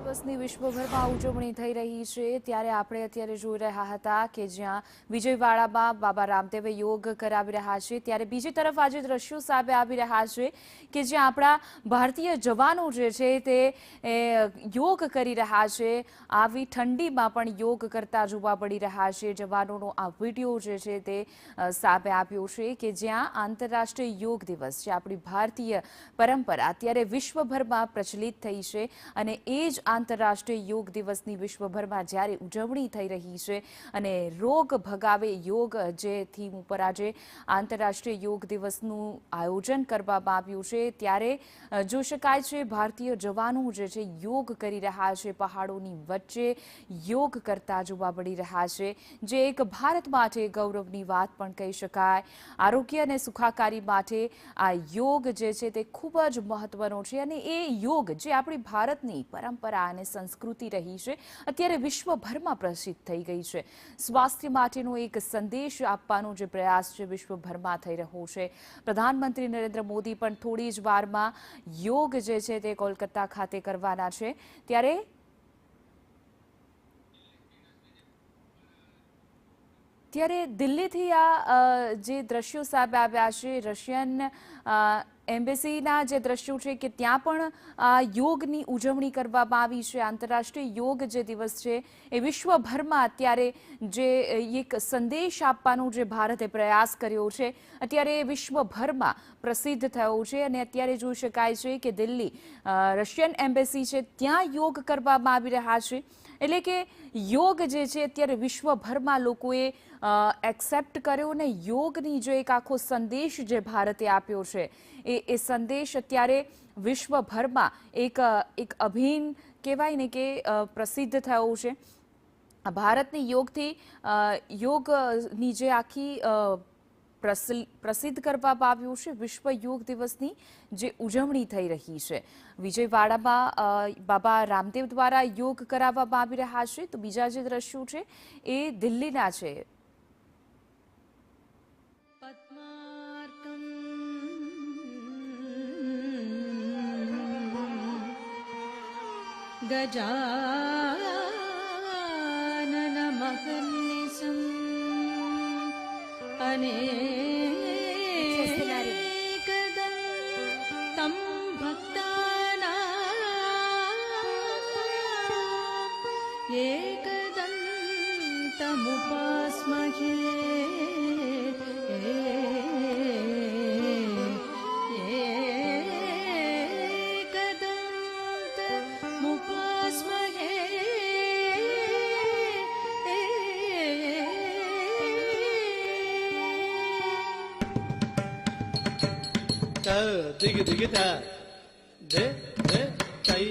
દિવસની વિશ્વભરમાં ઉજવણી થઈ રહી છે ત્યારે આપણે અત્યારે જોઈ રહ્યા હતા કે જ્યાં વિજયવાડામાં બાબા રામદેવે યોગ કરાવી રહ્યા છે ત્યારે બીજી તરફ આજે દ્રશ્યો સામે આવી રહ્યા છે કે જ્યાં આપણા ભારતીય જવાનો જે છે તે યોગ કરી રહ્યા છે। આવી ઠંડીમાં પણ યોગ કરતા જોવા મળી રહ્યા છે। જવાનોનો આ વિડીયો જે છે તે સામે આવ્યો છે કે જ્યાં આંતરરાષ્ટ્રીય યોગ દિવસ જે આપણી ભારતીય પરંપરા અત્યારે વિશ્વભરમાં પ્રચલિત થઈ છે અને એ જ આંતરરાષ્ટ્રીય યોગ દિવસની વિશ્વભરમાં જ્યારે ઉજવણી થઈ રહી છે અને રોગ ભગાવે યોગ જે થીમ ઉપર આજે આંતરરાષ્ટ્રીય યોગ દિવસનું આયોજન કરવામાં આવ્યું છે ત્યારે જોઈ શકાય છે ભારતીય જવાનો જે છે યોગ કરી રહ્યા છે। પહાડોની વચ્ચે યોગ કરતા જોવા મળી રહ્યા છે જે એક ભારત માટે ગૌરવની વાત પણ કહી શકાય। આરોગ્ય અને સુખાકારી માટે આ યોગ જે છે તે ખૂબ જ મહત્વનો છે અને એ યોગ જે આપણી ભારતની પરંપરા અને સંસ્કૃતિ રહી છે અત્યારે વિશ્વભરમાં પ્રસિદ્ધ થઈ ગઈ છે। સ્વાસ્થ્ય માટેનો એક સંદેશ આપવાનો જે પ્રયાસ છે વિશ્વભરમાં થઈ રહ્યો છે। પ્રધાનમંત્રી નરેન્દ્ર મોદી પણ થોડી જ વારમાં યોગ જે છે તે કોલકાતા ખાતે કરવાના છે ત્યારે દિલ્હીથી આ જે દ્રશ્યો સામે આવ્યા છે રશિયન એમ્બેસીના જે દ્રશ્યો છે કે ત્યાં પણ યોગની ઉજવણી કરવામાં આવી છે। આંતરરાષ્ટ્રીય યોગ જે દિવસ છે એ વિશ્વભરમાં અત્યારે જે એક સંદેશ આપવાનો જે ભારતે પ્રયાસ કર્યો છે અત્યારે વિશ્વભરમાં પ્રસિદ્ધ થયો છે અને અત્યારે જોઈ શકાય છે કે દિલ્હી રશિયન એમ્બેસી છે ત્યાં યોગ કરવામાં આવી રહ્યા છે એટલે કે યોગ જે છે અત્યારે વિશ્વભરમાં લોકોએ એક્સેપ્ટ કર્યો ને યોગની જે એક આખો સંદેશ જે ભારતે આપ્યો છે એ સંદેશ અત્યારે વિશ્વભરમાં એક અભિન્ન કહેવાય ને કે પ્રસિદ્ધ થયો છે। ભારતની યોગની જે આખી પ્રસિદ્ધ કરવામાં આવ્યું છે વિશ્વ યોગ દિવસની જે ઉજવણી થઈ રહી છે। વિજયવાડામાં બાબા રામદેવ દ્વારા યોગ કરાવવામાં આવી રહ્યા છે તો બીજા જે દ્રશ્યો છે એ દિલ્હીના છે। गजानन महर्निशम् अनेकदं तं भक्तानां एकदं तमुपास्महे। dig dig da de tai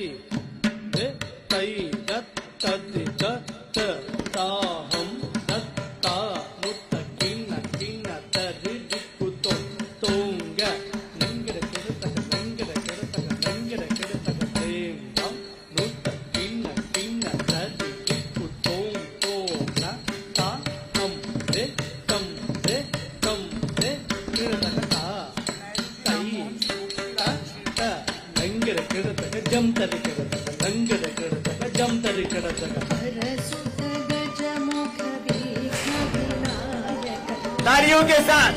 de tai da ta de da ta ta hum da ta mutta kinna kinna ta ri ku to tonga nangre kedata nangre kedata tem dam mutta kinna kinna ta ri ku tong tonga ta hum de tam de kedata ta जम तरी करत रंगड करत जम तरी करत हरसुत गजमुख विघ्न विनायक तालियों के साथ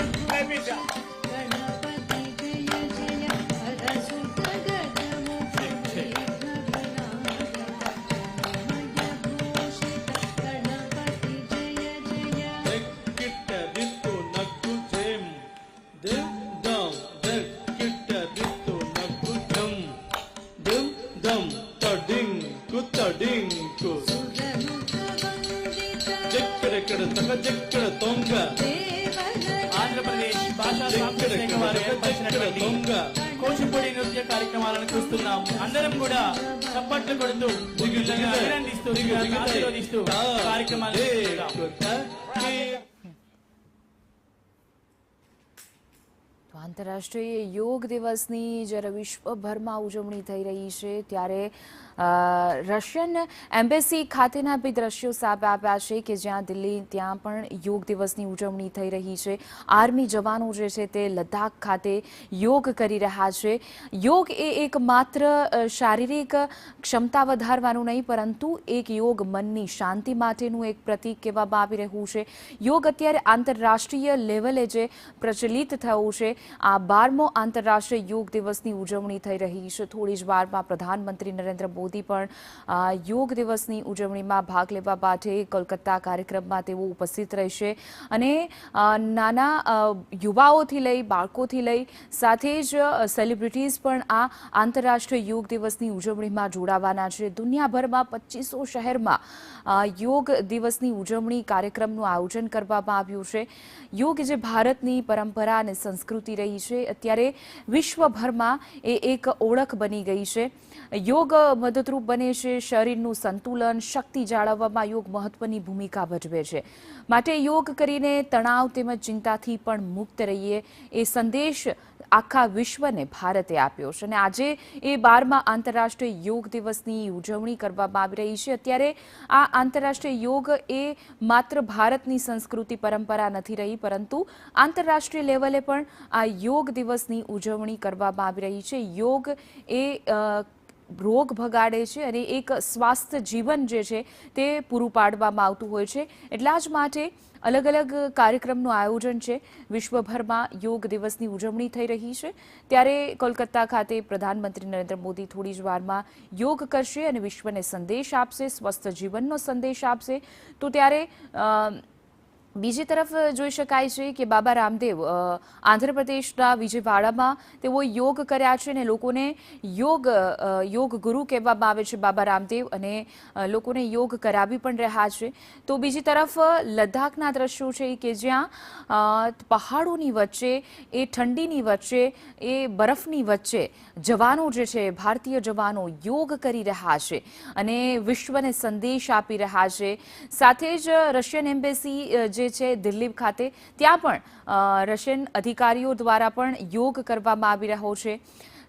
गणपति जय जय हरसुत गजमुख विघ्न विनायक मयभूषित गणपति जय जय किट्ट दित्तु नक्कु जेम दिम दम किट्ट दित्तु नक्कु जम दिम दम तडिंग कुतडिंग कु जिक्कर तोंग ఆంధ్రప్రదేశ్ భాషా సాంస్కృతిక శాఖ వారు ఏర్పరిచినటువంటి కూచిపూడి నృత్య కార్యక్రమాలను చూస్తున్నాం। అందరం కూడా చప్పట్లు కొడుతూ అభినందిస్తూ ఆశీర్వదిస్తూ కార్యక్రమాలు આંતરરાષ્ટ્રીય યોગ દિવસની જ્યારે વિશ્વભરમાં ઉજવણી થઈ રહી છે ત્યારે રશિયન એમ્બેસી ખાતેના બી દ્રશ્યો સામે આવ્યા છે કે જ્યાં દિલ્હી ત્યાં પણ યોગ દિવસની ઉજવણી થઈ રહી છે. આર્મી જવાનો જે છે તે લદ્દાખ ખાતે યોગ કરી રહ્યા છે. યોગ એ એક માત્ર શારીરિક ક્ષમતા વધારવાનું નહીં, પરંતુ એક યોગ મનની શાંતિ માટેનું એક પ્રતીક કહેવામાં આવી રહ્યું છે. યોગ અત્યારે આંતરરાષ્ટ્રીય લેવલે જે પ્રચલિત થયું છે, આ 12મો આંતરરાષ્ટ્રીય યોગ દિવસની ઉજવણી થઈ રહી છે. થોડી જ વારમાં પ્રધાનમંત્રી નરેન્દ્ર મોદી પણ યોગ દિવસની ઉજવણીમાં ભાગ લેવા માટે કોલકાતા કાર્યક્રમમાં તેઓ ઉપસ્થિત રહેશે અને નાના યુવાઓથી લઈ બાળકોથી લઈ સાથે જ સેલિબ્રિટીઝ પણ આ આંતરરાષ્ટ્રીય યોગ દિવસની ઉજવણીમાં જોડાવાના છે. દુનિયાભરમાં 2500 શહેરમાં યોગ દિવસની ઉજવણી કાર્યક્રમનું આયોજન કરવામાં આવ્યું છે. યોગ જે ભારતની પરંપરા અને સંસ્કૃતિ રહી છે, અત્યારે વિશ્વભરમાં એ એક ઓળખ બની ગઈ છે. યોગ મદદરૂપ બને છે શરીરનું સંતુલન, શક્તિ જાળવવામાં યોગ મહત્વની ભૂમિકા ભજવે છે. માટે યોગ કરીને તણાવ તેમજ ચિંતાથી પણ મુક્ત રહીએ એ સંદેશ આખા વિશ્વને ભારતે આપ્યો છે અને આજે એ 12મા આંતરરાષ્ટ્રીય યોગ દિવસની ઉજવણી કરવામાં આવી રહી છે. અત્યારે આ આંતરરાષ્ટ્રીય યોગ એ માત્ર ભારતની સંસ્કૃતિ પરંપરા નથી રહી, પરંતુ આંતરરાષ્ટ્રીય લેવલે પણ આ યોગ દિવસની ઉજવણી કરવામાં આવી રહી છે. યોગ એ રોગ ભગાડે છે અને એક સ્વાસ્થ્ય જીવન જે છે તે પૂરું પાડવામાં આવતું હોય છે. એટલા જ માટે અલગ અલગ કાર્યક્રમનું આયોજન છે. વિશ્વભરમાં યોગ દિવસની ઉજવણી થઈ રહી છે, ત્યારે કોલકાતા ખાતે પ્રધાનમંત્રી નરેન્દ્ર મોદી થોડી જ વારમાં યોગ કરશે અને વિશ્વને સંદેશ આપશે, સ્વસ્થ જીવનનો સંદેશ આપશે. તો ત્યારે બીજી તરફ જોઈ શકાય છે કે બાબા રામદેવ આંધ્રપ્રદેશના વિજયવાડામાં તેઓ યોગ કર્યા છે અને લોકોને યોગ ગુરુ કહેવામાં આવે છે બાબા રામદેવ, અને લોકોને યોગ કરાવી પણ રહ્યા છે. તો બીજી તરફ લદ્દાખના દ્રશ્યો છે કે જ્યાં પહાડોની વચ્ચે, એ ઠંડીની વચ્ચે, એ બરફની વચ્ચે જવાનો જે છે, ભારતીય જવાનો યોગ કરી રહ્યા છે અને વિશ્વને સંદેશ આપી રહ્યા છે. સાથે જ રશિયન એમ્બેસી જે છે દિલ્હી ખાતે, ત્યાં પણ રશિયન અધિકારીઓ દ્વારા પણ યોગ કરવામાં આવી રહ્યો છે.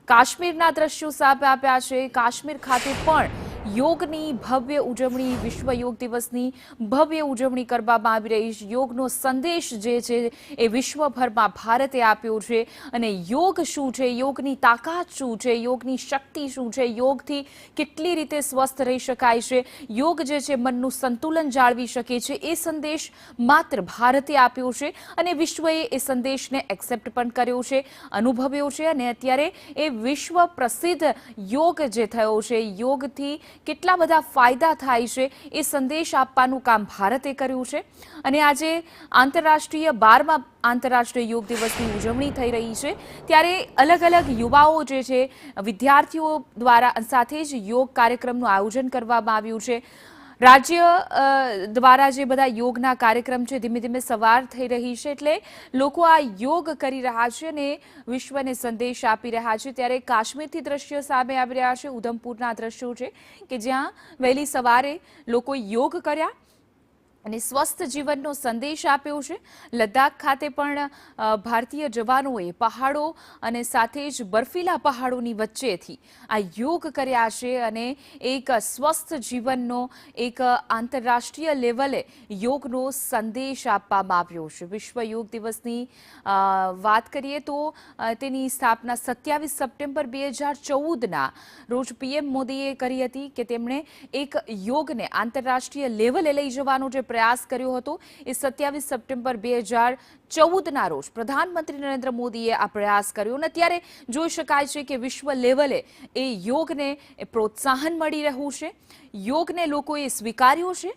કાશ્મીરના દ્રશ્યો સામે આવ્યા છે. કાશ્મીર ખાતે પણ યોગની ભવ્ય ઉજવણી, વિશ્વ યોગ દિવસની ભવ્ય ઉજવણી કરવામાં આવી રહી છે. યોગનો સંદેશ જે છે એ વિશ્વભરમાં ભારતે આપ્યો છે અને યોગ શું છે, યોગની તાકાત શું છે, યોગની શક્તિ શું છે, યોગથી કેટલી રીતે સ્વસ્થ રહી શકાય છે, યોગ જે છે મનનું સંતુલન જાળવી શકે છે, એ સંદેશ માત્ર ભારતે આપ્યો છે અને વિશ્વએ એ સંદેશને એક્સેપ્ટ પણ કર્યો છે, અનુભવ્યો છે અને અત્યારે એ વિશ્વ પ્રસિદ્ધ યોગ જે થયો છે, યોગથી કેટલા બધા ફાયદા થાય છે એ સંદેશ આપવાનું કામ ભારતે કર્યું છે. અને આજે આંતરરાષ્ટ્રીય 12મા આંતરરાષ્ટ્રીય યોગ દિવસની ઉજવણી થઈ રહી છે, ત્યારે અલગ અલગ યુવાઓ જે છે, વિદ્યાર્થીઓ દ્વારા સાથે જ યોગ કાર્યક્રમનું આયોજન કરવામાં આવ્યું છે. રાજ્ય દ્વારા જે બધા યોગના કાર્યક્રમ છે ધીમે ધીમે સવાર થઈ રહી છે, એટલે લોકો આ યોગ કરી રહ્યા છે અને વિશ્વને સંદેશ આપી રહ્યા છે. ત્યારે કાશ્મીરથી દ્રશ્યો સામે આવી રહ્યા છે, ઉધમપુરના દ્રશ્યો છે કે જ્યાં વહેલી સવારે લોકો યોગ કર્યા અને સ્વસ્થ જીવનનો સંદેશ આપ્યો છે. લદ્દાખ ખાતે પણ ભારતીય જવાનોએ પહાડો અને સાથે જ બર્ફીલા પહાડોની વચ્ચેથી આ યોગ કર્યા છે અને એક સ્વસ્થ જીવનનો, એક આંતરરાષ્ટ્રીય લેવલે યોગનો સંદેશ આપવામાં આવ્યો છે. વિશ્વ યોગ દિવસની વાત કરીએ તો તેની સ્થાપના 27 સપ્ટેમ્બર 2014ના રોજ પીએમ મોદીએ કરી હતી કે તેમણે એક યોગને આંતરરાષ્ટ્રીય લેવલે લઈ જવાનો જે પ્રયાસ કર્યો હતો, એ 27 સપ્ટેમ્બર 2014ના રોજ પ્રધાનમંત્રી નરેન્દ્ર મોદીએ આ પ્રયાસ કર્યો અને ત્યારે જોઈ શકાય છે કે વિશ્વ લેવલે એ યોગને પ્રોત્સાહન મળી રહ્યું છે. યોગને લોકોએ સ્વીકાર્યો છે